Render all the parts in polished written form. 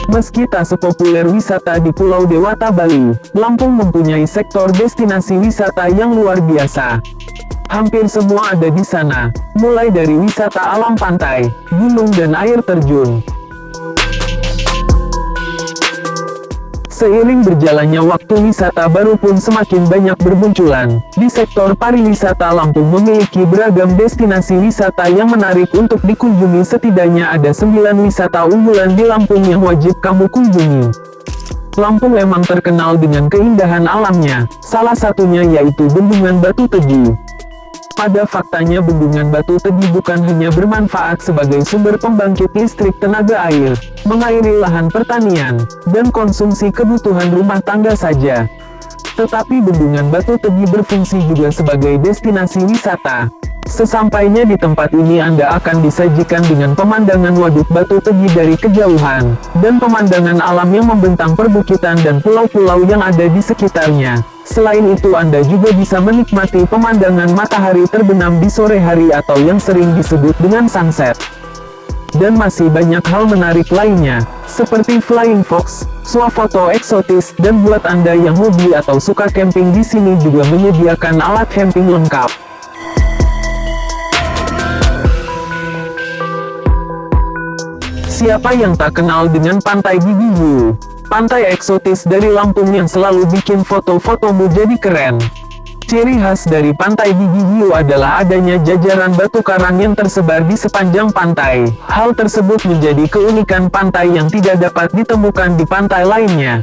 Meski tak sepopuler wisata di Pulau Dewata Bali, Lampung mempunyai sektor destinasi wisata yang luar biasa. Hampir semua ada di sana, mulai dari wisata alam pantai, gunung dan air terjun. Seiring berjalannya waktu, wisata baru pun semakin banyak bermunculan. Di sektor pariwisata, Lampung memiliki beragam destinasi wisata yang menarik untuk dikunjungi. Setidaknya ada 9 wisata unggulan di Lampung yang wajib kamu kunjungi. Lampung memang terkenal dengan keindahan alamnya, salah satunya yaitu Bendungan Batu Tegi. Pada faktanya, Bendungan Batu Tegi bukan hanya bermanfaat sebagai sumber pembangkit listrik tenaga air, mengairi lahan pertanian, dan konsumsi kebutuhan rumah tangga saja. Tetapi Bendungan Batu Tegi berfungsi juga sebagai destinasi wisata. Sesampainya di tempat ini, Anda akan disajikan dengan pemandangan Waduk Batu Tegi dari kejauhan, dan pemandangan alam yang membentang perbukitan dan pulau-pulau yang ada di sekitarnya. Selain itu, Anda juga bisa menikmati pemandangan matahari terbenam di sore hari atau yang sering disebut dengan sunset. Dan masih banyak hal menarik lainnya, seperti flying fox, swafoto eksotis, dan buat Anda yang hobi atau suka camping, di sini juga menyediakan alat camping lengkap. Siapa yang tak kenal dengan Pantai Gigi View? Pantai eksotis dari Lampung yang selalu bikin foto-fotomu jadi keren. Ciri khas dari Pantai Gigi View adalah adanya jajaran batu karang yang tersebar di sepanjang pantai. Hal tersebut menjadi keunikan pantai yang tidak dapat ditemukan di pantai lainnya.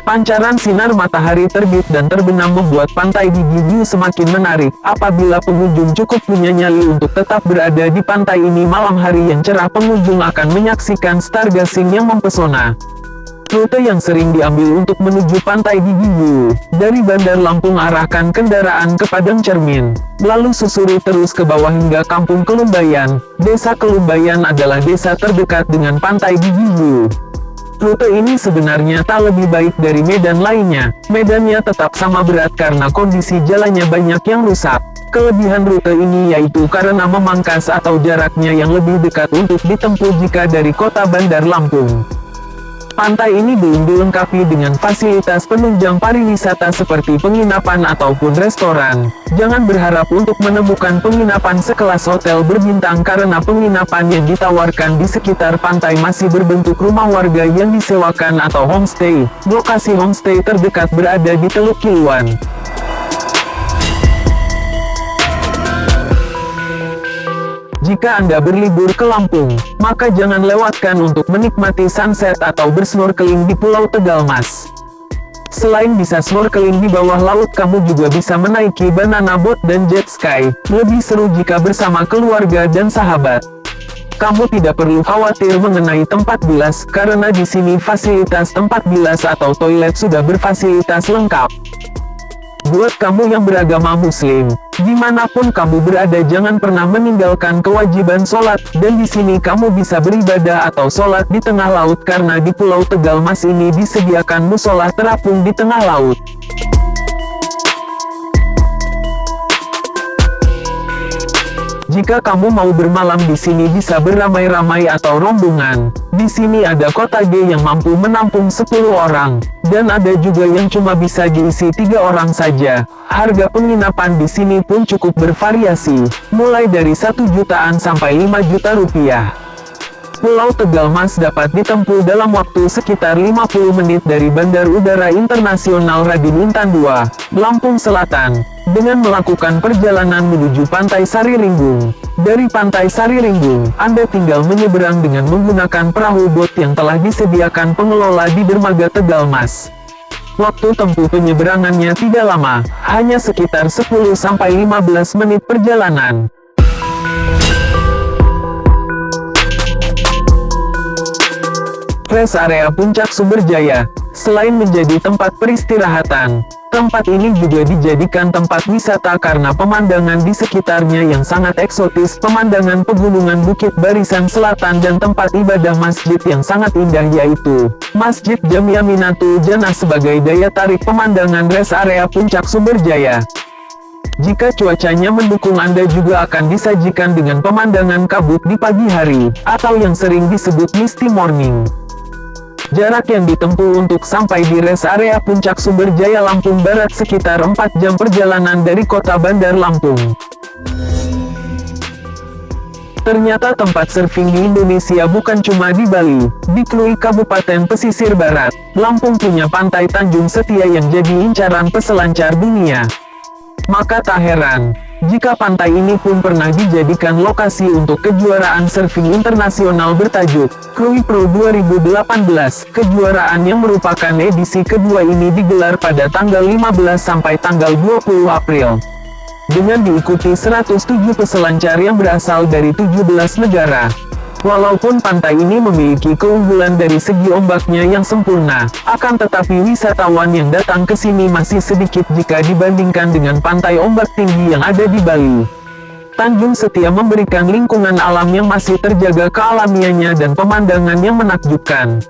Pancaran sinar matahari terbit dan terbenam membuat Pantai Gigi View semakin menarik. Apabila pengunjung cukup punya nyali untuk tetap berada di pantai ini malam hari yang cerah, pengunjung akan menyaksikan stargazing yang mempesona. Rute yang sering diambil untuk menuju Pantai Gigi View, dari Bandar Lampung arahkan kendaraan ke Padang Cermin, lalu susuri terus ke bawah hingga Kampung Kelumbayan. Desa Kelumbayan adalah desa terdekat dengan Pantai Gigi View. Rute ini sebenarnya tak lebih baik dari medan lainnya. Medannya tetap sama berat karena kondisi jalannya banyak yang rusak. Kelebihan rute ini yaitu karena memangkas atau jaraknya yang lebih dekat untuk ditempuh jika dari kota Bandar Lampung. Pantai ini belum dilengkapi dengan fasilitas penunjang pariwisata seperti penginapan ataupun restoran. Jangan berharap untuk menemukan penginapan sekelas hotel berbintang karena penginapan yang ditawarkan di sekitar pantai masih berbentuk rumah warga yang disewakan atau homestay. Lokasi homestay terdekat berada di Teluk Kiluan. Jika Anda berlibur ke Lampung, maka jangan lewatkan untuk menikmati sunset atau bersnorkeling di Pulau Tegalmas. Selain bisa snorkeling di bawah laut, kamu juga bisa menaiki banana boat dan jet ski. Lebih seru jika bersama keluarga dan sahabat. Kamu tidak perlu khawatir mengenai tempat bilas, karena di sini fasilitas tempat bilas atau toilet sudah berfasilitas lengkap. Buat kamu yang beragama Muslim, dimanapun kamu berada jangan pernah meninggalkan kewajiban sholat, dan di sini kamu bisa beribadah atau sholat di tengah laut karena di Pulau Tegalmas ini disediakan musola terapung di tengah laut. Jika kamu mau bermalam di sini bisa beramai-ramai atau rombongan. Di sini ada kota G yang mampu menampung 10 orang, dan ada juga yang cuma bisa diisi 3 orang saja. Harga penginapan di sini pun cukup bervariasi, mulai dari 1 jutaan sampai 5 juta rupiah. Pulau Tegalmas dapat ditempuh dalam waktu sekitar 50 menit dari Bandar Udara Internasional Raden Intan II, Lampung Selatan, dengan melakukan perjalanan menuju Pantai Sariringgung. Dari Pantai Sariringgung, Anda tinggal menyeberang dengan menggunakan perahu bot yang telah disediakan pengelola di dermaga Tegalmas. Waktu tempuh penyeberangannya tidak lama, hanya sekitar 10-15 menit perjalanan. Rest area Puncak Sumberjaya. Selain menjadi tempat peristirahatan, tempat ini juga dijadikan tempat wisata karena pemandangan di sekitarnya yang sangat eksotis, pemandangan pegunungan Bukit Barisan Selatan dan tempat ibadah masjid yang sangat indah yaitu Masjid Jamia Minatul Jannah sebagai daya tarik pemandangan rest area Puncak Sumberjaya. Jika cuacanya mendukung, Anda juga akan disajikan dengan pemandangan kabut di pagi hari, atau yang sering disebut misty morning. Jarak yang ditempuh untuk sampai di rest area Puncak Sumber Jaya Lampung Barat sekitar 4 jam perjalanan dari kota Bandar Lampung. Ternyata tempat surfing di Indonesia bukan cuma di Bali. Di Krui Kabupaten Pesisir Barat, Lampung punya pantai Tanjung Setia yang jadi incaran peselancar dunia. Maka tak heran, jika pantai ini pun pernah dijadikan lokasi untuk kejuaraan surfing internasional bertajuk Krui Pro 2018. Kejuaraan yang merupakan edisi kedua ini digelar pada tanggal 15 sampai tanggal 20 April. Dengan diikuti 107 peselancar yang berasal dari 17 negara. Walaupun pantai ini memiliki keunggulan dari segi ombaknya yang sempurna, akan tetapi wisatawan yang datang ke sini masih sedikit jika dibandingkan dengan pantai ombak tinggi yang ada di Bali. Tanjung Setia memberikan lingkungan alam yang masih terjaga kealamiannya dan pemandangan yang menakjubkan.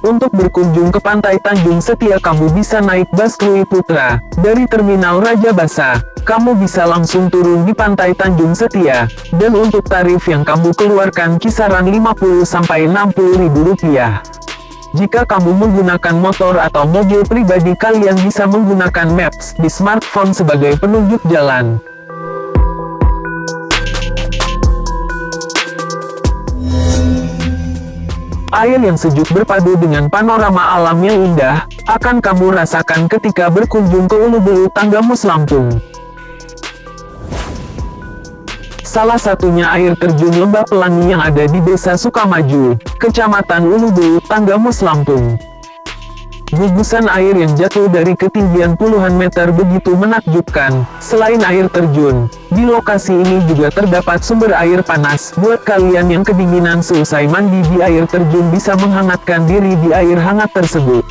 Untuk berkunjung ke pantai Tanjung Setia kamu bisa naik bus Krui Putra. Dari Terminal Raja Basa, kamu bisa langsung turun di pantai Tanjung Setia. Dan untuk tarif yang kamu keluarkan kisaran 50–60 ribu rupiah. Jika kamu menggunakan motor atau mobil pribadi kalian bisa menggunakan Maps di smartphone sebagai penunjuk jalan. Air yang sejuk berpadu dengan panorama alam yang indah, akan kamu rasakan ketika berkunjung ke Ulubulu Tanggamus Lampung. Salah satunya air terjun Lembah Pelangi yang ada di Desa Sukamaju, Kecamatan Ulubulu Tanggamus Lampung. Gugusan air yang jatuh dari ketinggian puluhan meter begitu menakjubkan. Selain air terjun, di lokasi ini juga terdapat sumber air panas. Buat kalian yang kedinginan seusai mandi di air terjun bisa menghangatkan diri di air hangat tersebut.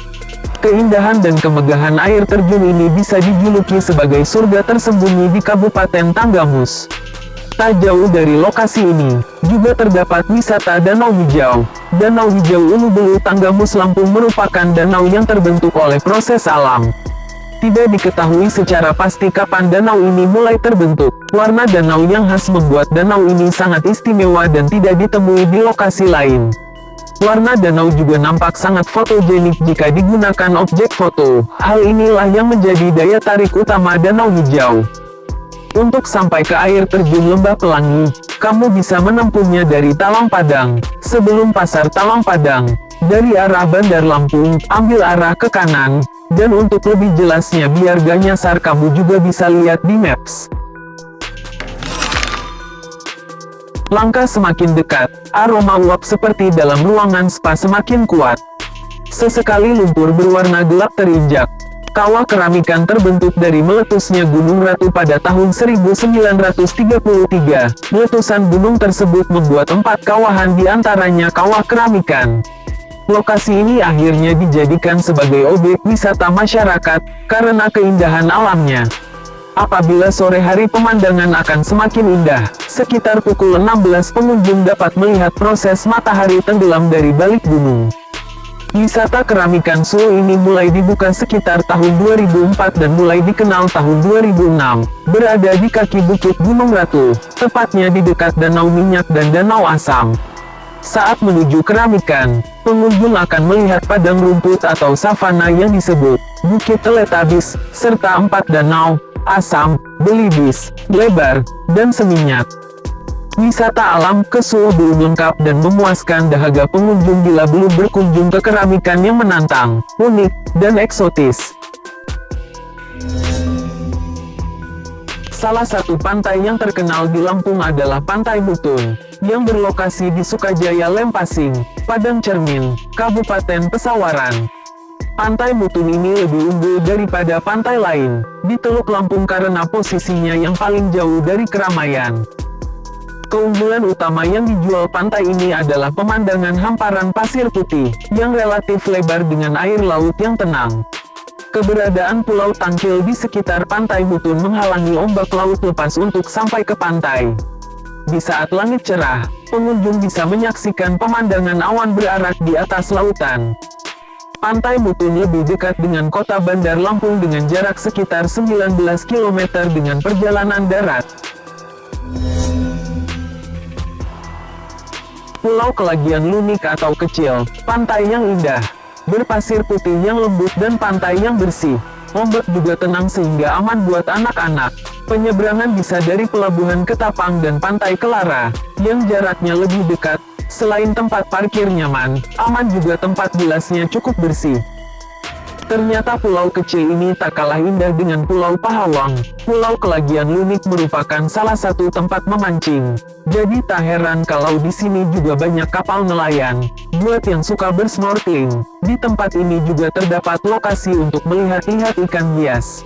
Keindahan dan kemegahan air terjun ini bisa dijuluki sebagai surga tersembunyi di Kabupaten Tanggamus. Tak jauh dari lokasi ini, juga terdapat wisata Danau Hijau. Danau Hijau Ulubulu Tanggamus Lampung merupakan danau yang terbentuk oleh proses alam. Tidak diketahui secara pasti kapan danau ini mulai terbentuk. Warna danau yang khas membuat danau ini sangat istimewa dan tidak ditemui di lokasi lain. Warna danau juga nampak sangat fotogenik jika digunakan objek foto. Hal inilah yang menjadi daya tarik utama Danau Hijau. Untuk sampai ke air terjun Lembah Pelangi, kamu bisa menempuhnya dari Talang Padang. Sebelum Pasar Talang Padang, dari arah Bandar Lampung, ambil arah ke kanan. Dan untuk lebih jelasnya biar gak nyasar kamu juga bisa lihat di Maps. Langkah semakin dekat, aroma uap seperti dalam ruangan spa semakin kuat. Sesekali lumpur berwarna gelap terinjak. Kawah keramikan terbentuk dari meletusnya Gunung Ratu pada tahun 1933. Letusan gunung tersebut membuat 4 kawahan di antaranya kawah keramikan. Lokasi ini akhirnya dijadikan sebagai objek wisata masyarakat, karena keindahan alamnya. Apabila sore hari pemandangan akan semakin indah. Sekitar pukul 16 pengunjung dapat melihat proses matahari tenggelam dari balik gunung. Wisata keramikan Solo ini mulai dibuka sekitar tahun 2004 dan mulai dikenal tahun 2006. Berada di kaki bukit Gunung Ratu, tepatnya di dekat Danau Minyak dan Danau Asam. Saat menuju keramikan, pengunjung akan melihat padang rumput atau savana yang disebut Bukit Teletabis, serta 4 danau, Asam, Belibis, Lebar, dan Seminyak. Wisata alam ke Solo belum lengkap dan memuaskan dahaga pengunjung bila belum berkunjung ke keramikan yang menantang, unik, dan eksotis. Salah satu pantai yang terkenal di Lampung adalah Pantai Mutun, yang berlokasi di Sukajaya Lempasing, Padang Cermin, Kabupaten Pesawaran. Pantai Mutun ini lebih unggul daripada pantai lain di Teluk Lampung karena posisinya yang paling jauh dari keramaian. Keunggulan utama yang dijual pantai ini adalah pemandangan hamparan pasir putih, yang relatif lebar dengan air laut yang tenang. Keberadaan Pulau Tangkil di sekitar Pantai Mutun menghalangi ombak laut lepas untuk sampai ke pantai. Di saat langit cerah, pengunjung bisa menyaksikan pemandangan awan berarak di atas lautan. Pantai Mutun lebih dekat dengan kota Bandar Lampung dengan jarak sekitar 19 km dengan perjalanan darat. Pulau Kelagian Lunik atau kecil, pantai yang indah, berpasir putih yang lembut dan pantai yang bersih. Ombak juga tenang sehingga aman buat anak-anak. Penyeberangan bisa dari Pelabuhan Ketapang dan Pantai Kelara, yang jaraknya lebih dekat. Selain tempat parkir nyaman, aman juga tempat bilasnya cukup bersih. Ternyata pulau kecil ini tak kalah indah dengan Pulau Pahawang. Pulau Kelagian Lunik merupakan salah satu tempat memancing. Jadi tak heran kalau di sini juga banyak kapal nelayan. Buat yang suka bersnorkeling, di tempat ini juga terdapat lokasi untuk melihat-lihat ikan hias.